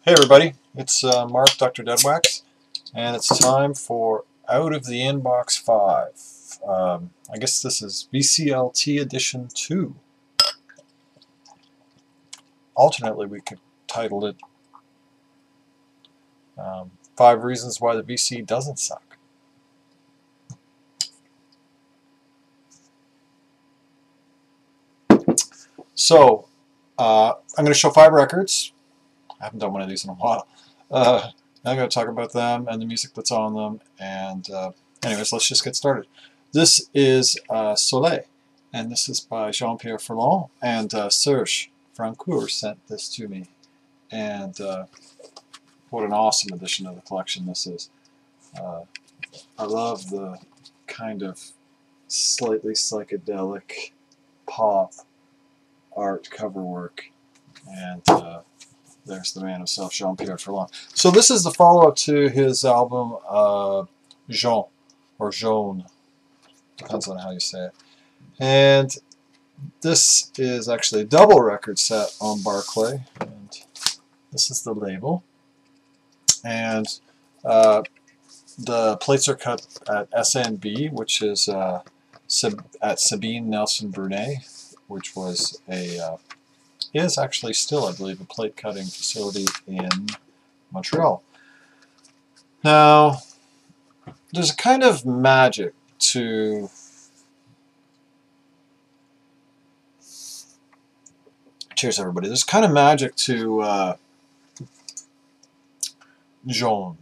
Hey everybody, it's Mark, DoctorDeadwax, and it's time for Out of the Inbox 5. I guess this is VCLT Edition 2. Alternately, we could title it 5 Reasons Why the VC Doesn't Suck. So, I'm going to show 5 records. I haven't done one of these in a while. I'm going to talk about them and the music that's on them. And anyways, let's just get started. This is Soleil, and this is by Jean-Pierre Ferland. And Serge Francoeur sent this to me. And what an awesome addition to the collection this is. I love the kind of slightly psychedelic pop art cover work. And there's the man himself, Jean-Pierre Ferland. So this is the follow-up to his album Jean, or Jaune, depends on how you say it. And this is actually a double record set on Barclay, and this is the label. And the plates are cut at SNB, which is at Sabine Nelson Brunet, which was a is actually still, I believe, a plate cutting facility in Montreal. Now, there's a kind of magic to cheers everybody. There's kind of magic to Jaune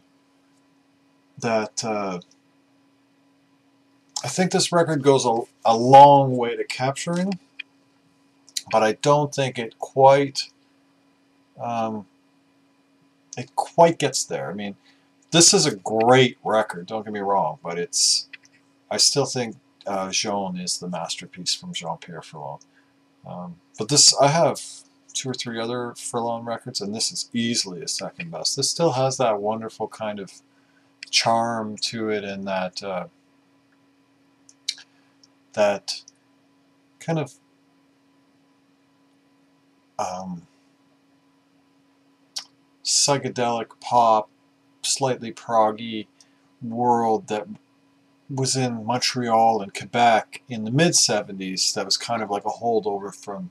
that I think this record goes a long way to capturing, but I don't think it quite gets there. I mean, this is a great record, don't get me wrong, but I still think Jaune is the masterpiece from Jean-Pierre Ferland. But this, I have 2 or 3 other Ferland records, and this is easily a second best. This still has that wonderful kind of charm to it, and that kind of psychedelic pop, slightly proggy world that was in Montreal and Quebec in the mid-70s that was kind of like a holdover from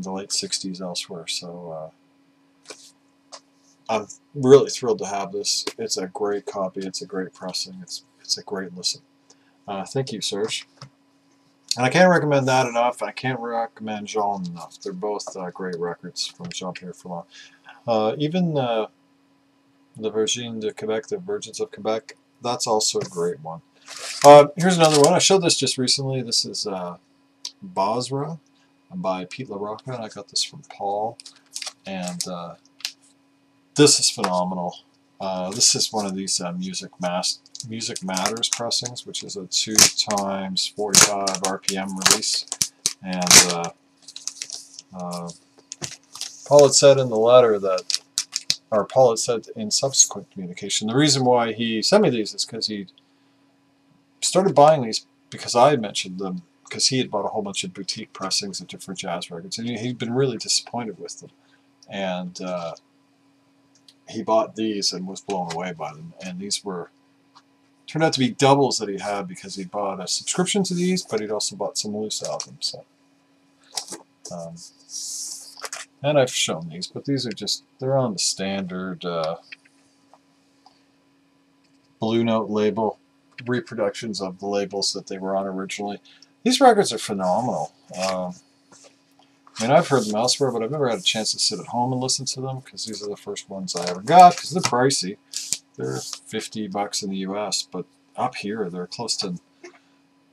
the late 60s elsewhere. So I'm really thrilled to have this. It's a great copy, it's a great pressing, it's a great listen. Thank you, Serge. And I can't recommend that enough. I can't recommend Jaune enough. They're both great records from Jean-Pierre Ferland. Even the Virgin de Quebec, the Virgins of Quebec, that's also a great one. Here's another one. I showed this just recently. This is Basra by LaRoca, and I got this from Paul. And this is phenomenal. This is one of these Music Matters pressings, which is a 2x45 RPM release. And Paul had said in the letter that, or Paul had said in subsequent communication, the reason why he sent me these is because he started buying these because I had mentioned them, because he had bought a whole bunch of boutique pressings of different jazz records, and he'd been really disappointed with them. And he bought these and was blown away by them. And these turned out to be doubles that he had, because he bought a subscription to these, but he'd also bought some loose albums. So, and I've shown these, but these are they're on the standard Blue Note label, reproductions of the labels that they were on originally. These records are phenomenal. I mean, I've heard them elsewhere, but I've never had a chance to sit at home and listen to them, because these are the first ones I ever got, because they're pricey. They're $50 in the US, but up here they're close to,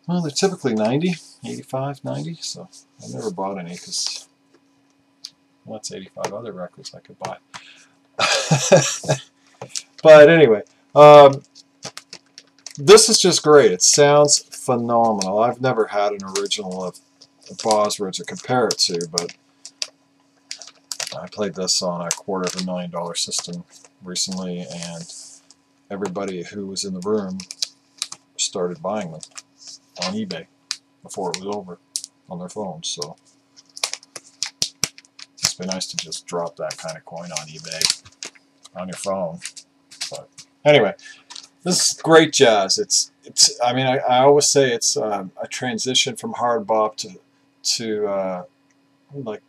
well, they're typically 90, 85, 90, so I never bought any, because well, that's 85 other records I could buy. But anyway, this is just great. It sounds phenomenal. I've never had an original of Basra to compare it to, but I played this on a $250,000 system recently, and everybody who was in the room started buying them on eBay before it was over on their phones. So it's been nice to just drop that kind of coin on eBay. on your phone. But anyway, this is great jazz. I mean, I always say it's a transition from hard bop to like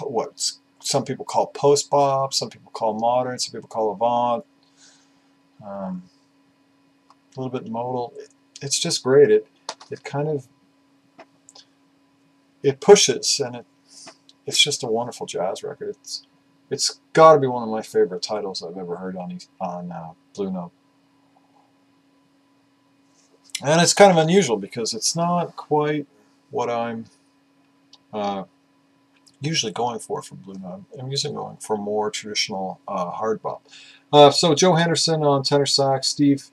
what some people call post bop, some people call modern, some people call avant, a little bit modal. It's just great. It kind of pushes, and it's just a wonderful jazz record. It's got to be one of my favorite titles I've ever heard on Blue Note. And it's kind of unusual because it's not quite what I'm usually going for Blue Note. I'm usually going for more traditional hard bop. So Johansson on tenor sax, Steve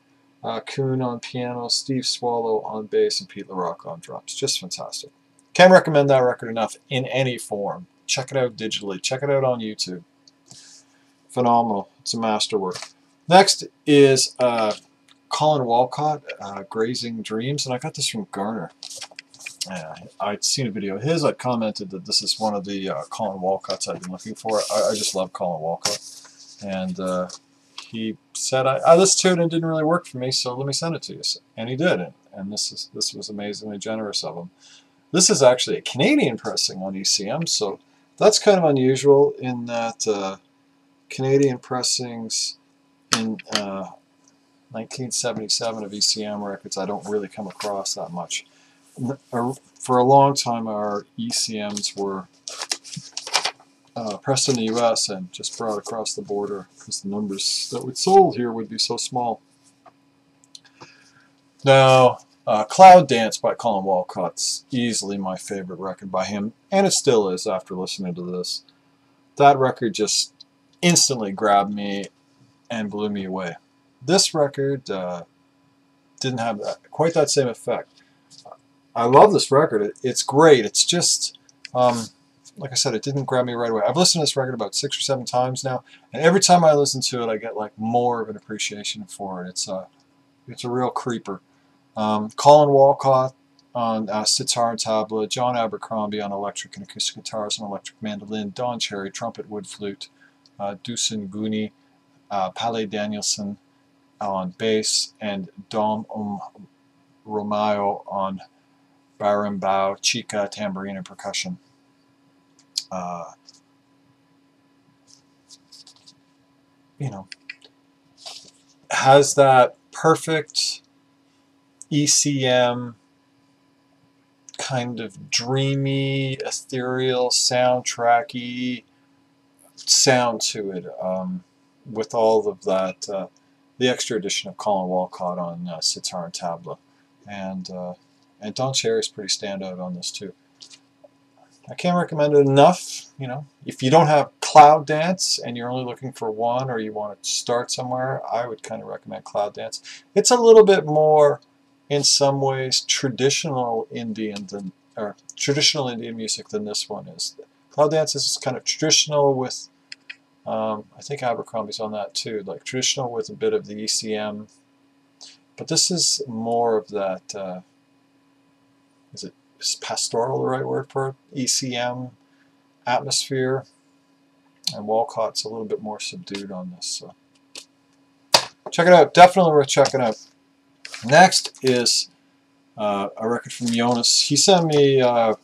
Kuhn on piano, Steve Swallow on bass, and Pete LaRoca on drums. Just fantastic. Can't recommend that record enough in any form. Check it out digitally. Check it out on YouTube. Phenomenal. It's a masterwork. Next is Colin Walcott, Grazing Dreams, and I got this from Garner. I'd seen a video of his. I commented that this is one of the Colin Walcotts I've been looking for. I just love Colin Walcott. And he said, I listened to it and it didn't really work for me, so let me send it to you. And he did. And this was amazingly generous of him. This is actually a Canadian pressing on ECM, so that's kind of unusual in that Canadian pressings in 1977 of ECM records I don't really come across that much. For a long time our ECMs were pressed in the US and just brought across the border because the numbers that were sold here would be so small. Now, Cloud Dance by Colin Walcott's easily my favorite record by him, and it still is after listening to this. That record just instantly grabbed me and blew me away. This record didn't have quite that same effect. I love this record. It's great. It's just, like I said, it didn't grab me right away. I've listened to this record about 6 or 7 times now, and every time I listen to it, I get like more of an appreciation for it. It's a real creeper. Colin Walcott on sitar and tabla, John Abercrombie on electric and acoustic guitars and electric mandolin, Don Cherry, trumpet, wood flute, Dusan Guni, Pale Danielson on bass, and Dom Romeo on barimbau, chica, tambourine, and percussion. You know, has that perfect ECM kind of dreamy, ethereal, soundtracky sound to it, with all of that, the extra addition of Colin Walcott on sitar and tabla, and Don Cherry's pretty standout on this too. I can't recommend it enough. You know, if you don't have Cloud Dance and you're only looking for one, or you want to start somewhere, I would kind of recommend Cloud Dance. It's a little bit more, in some ways, traditional Indian music than this one is. Cloud Dance is kind of traditional with, I think Abercrombie's on that too, like traditional with a bit of the ECM. But this is more of that, is pastoral the right word for it? ECM atmosphere, and Walcott's a little bit more subdued on this. So check it out, definitely worth checking out. Next is a record from Jonas. He sent me a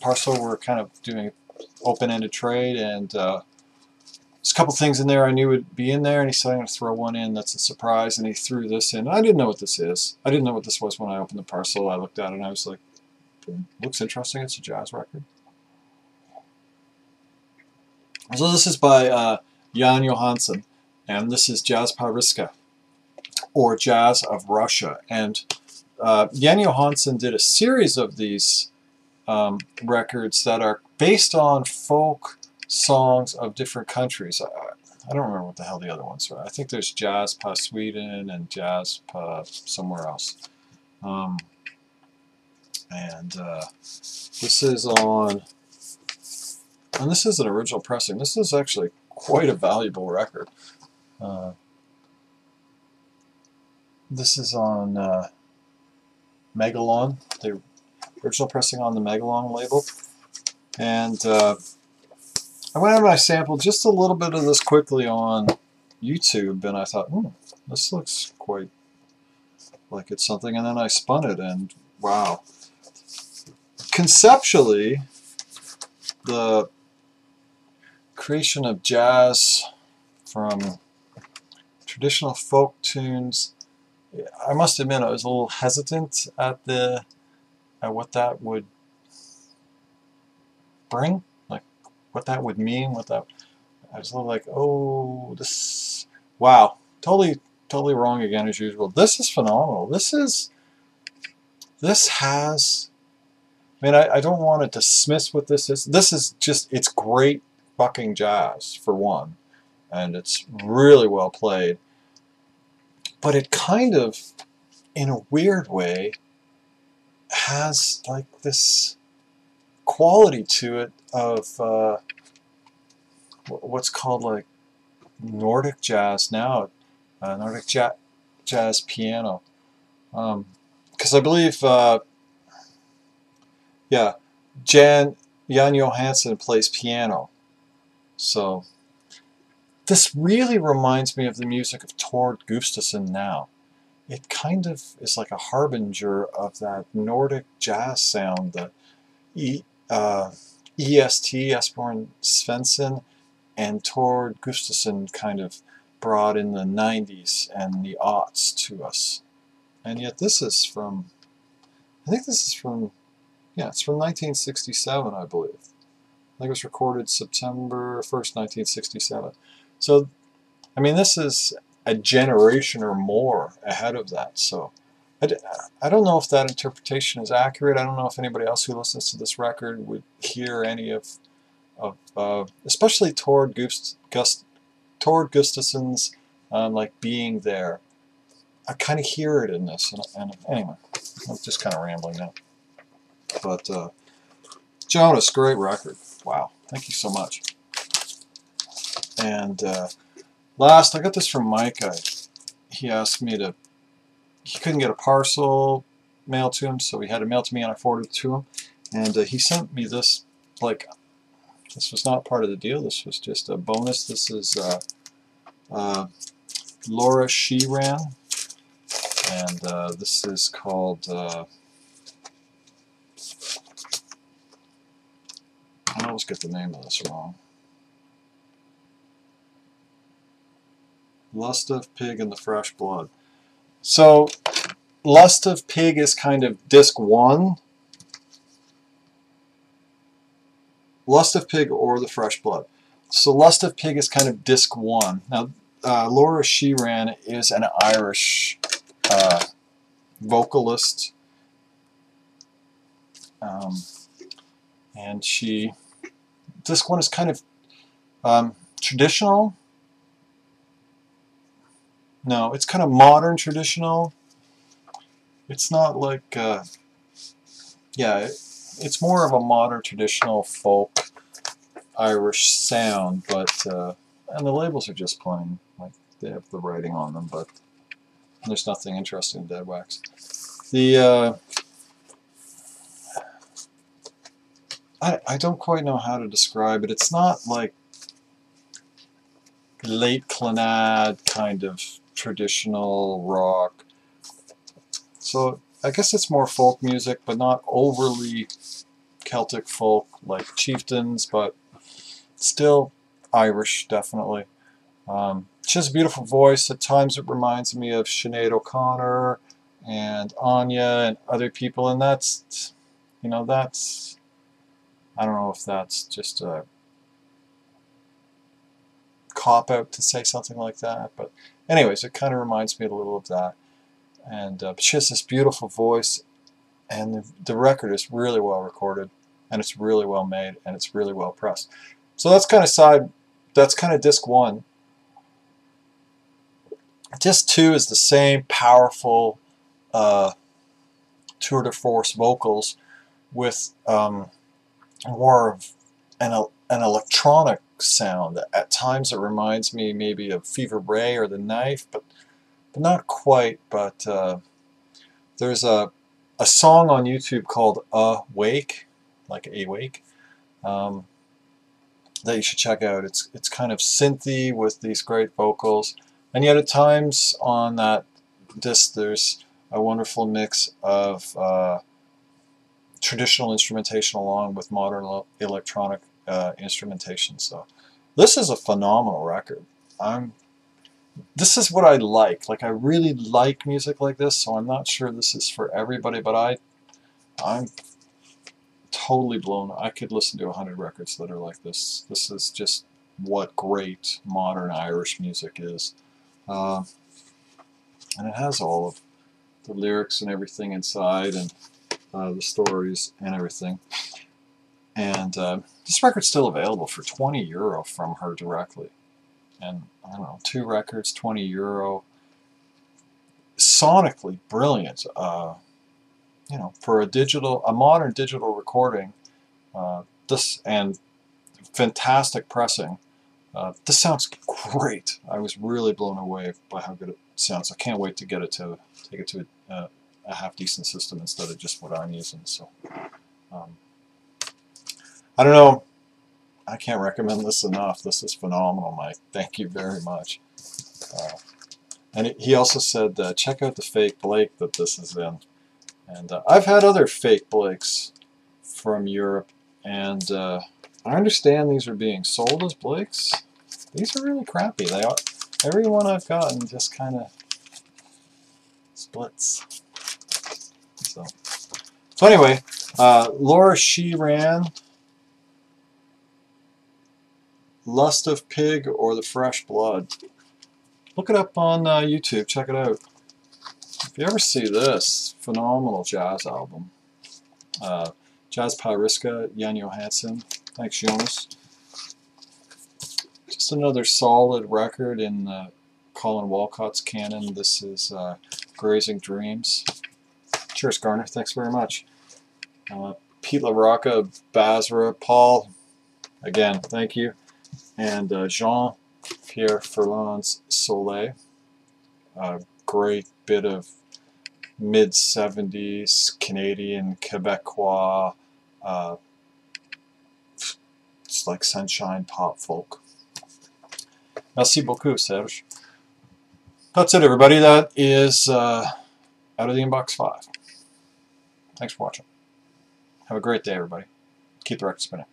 parcel. We're kind of doing open-ended trade, and there's a couple things in there I knew would be in there, and he said I'm going to throw one in that's a surprise, and he threw this in. I didn't know what this is. I didn't know what this was when I opened the parcel. I looked at it and I was like, looks interesting. It's a jazz record. So this is by Jan Johansson, and this is Jazz pa Ryska, or Jazz of Russia. And Jan Johansson did a series of these records that are based on folk songs of different countries. I don't remember what the hell the other ones were. I think there's Jazz pa Sweden and Jazz pa somewhere else. This is on, and this is an original pressing. This is actually quite a valuable record. This is on Megalon, the original pressing on the Megalon label, and I went out and I sampled just a little bit of this quickly on YouTube, and I thought, this looks quite like it's something, and then I spun it, and wow. Conceptually, the creation of jazz from traditional folk tunes, I must admit I was a little hesitant at what that would bring, like what that would mean, I was a little like, oh, this, wow, totally wrong again as usual. This is phenomenal. This has, I mean, I don't want to dismiss what this is. This is just, it's great fucking jazz, for one, and it's really well played. But it kind of, in a weird way, has like this quality to it of what's called like Nordic jazz now, Nordic jazz piano. Because I believe, yeah, Jan Johansson plays piano. So this really reminds me of the music of Tord Gustafsson now. It kind of is like a harbinger of that Nordic jazz sound that EST, Esbjorn Svensson, and Tord Gustafsson kind of brought in the 90s and the aughts to us. And yet this is from, I think this is from, yeah, it's from 1967, I believe. I think it was recorded September 1st, 1967. So, I mean, this is a generation or more ahead of that. So, I don't know if that interpretation is accurate. I don't know if anybody else who listens to this record would hear any of especially Tord Gustafsson's like being there. I kind of hear it in this. And anyway, I'm just kind of rambling now. But Jonas, great record. Wow, thank you so much. And last, I got this from Mike. He asked me to, he couldn't get a parcel mailed to him, so he had it mailed to me and I forwarded it to him. And he sent me this, like, this was not part of the deal, this was just a bonus. This is Laura Sheeran, and this is called, I always get the name of this wrong. Lust of Pig and the Fresh Blood. So, Lust of Pig is kind of disc 1. Lust of Pig or the Fresh Blood. So Lust of Pig is kind of disc 1. Now, Laura Sheeran is an Irish vocalist. And she, disc 1 is kind of traditional. No, it's kind of modern traditional. It's not like, yeah, it's more of a modern traditional folk Irish sound, but, and the labels are just plain, like they have the writing on them, but there's nothing interesting in Deadwax. The, I don't quite know how to describe it. It's not like late Clannad kind of traditional rock. So I guess it's more folk music, but not overly Celtic folk like Chieftains, but still Irish, definitely. She has a beautiful voice. At times it reminds me of Sinead O'Connor and Anya and other people, and that's, you know, that's, I don't know if that's just a cop-out to say something like that, but anyways, it kind of reminds me a little of that. And she has this beautiful voice, and the record is really well recorded, and it's really well made, and it's really well pressed. So that's kind of that's kind of disc 1. Disc 2 is the same powerful tour de force vocals with more of an electronic sound. At times it reminds me maybe of Fever Ray or The Knife, but not quite. But there's a song on YouTube called Awake, like Awake, that you should check out. It's kind of synthy with these great vocals, and yet at times on that disc there's a wonderful mix of traditional instrumentation along with modern electronic instrumentation. So this is a phenomenal record. This is what I like. Like, I really like music like this, so I'm not sure this is for everybody, but I'm totally blown. I could listen to 100 records that are like this. This is just what great modern Irish music is. And it has all of the lyrics and everything inside, and the stories and everything. And this record's still available for €20 from her directly. And I don't know, 2 records, €20. Sonically brilliant. You know, for a modern digital recording, this, and fantastic pressing. This sounds great. I was really blown away by how good it sounds. I can't wait to take it to a half decent system instead of just what I'm using. So I don't know. I can't recommend this enough. This is phenomenal, Mike. Thank you very much. And he also said, check out the fake Blake that this is in. And I've had other fake Blakes from Europe, and I understand these are being sold as Blakes. These are really crappy. They are. Every one I've gotten just kind of splits. So anyway, Laura Sheeran, Lust of Pig or the Fresh Blood. Look it up on YouTube. Check it out. If you ever see this phenomenal jazz album, Jazz by Ryska, Johansson. Thanks, Jonas. Just another solid record in Colin Walcott's canon. This is Grazing Dreams. Cheers, Garner. Thanks very much. Pete LaRoca, Basra. Paul, again, thank you. And Jean-Pierre Ferland's Soleil. Great bit of mid-70s Canadian, Quebecois, it's like sunshine pop folk. Merci beaucoup, Serge. That's it, everybody. That is Out of the Inbox 5. Thanks for watching. Have a great day, everybody. Keep the record spinning.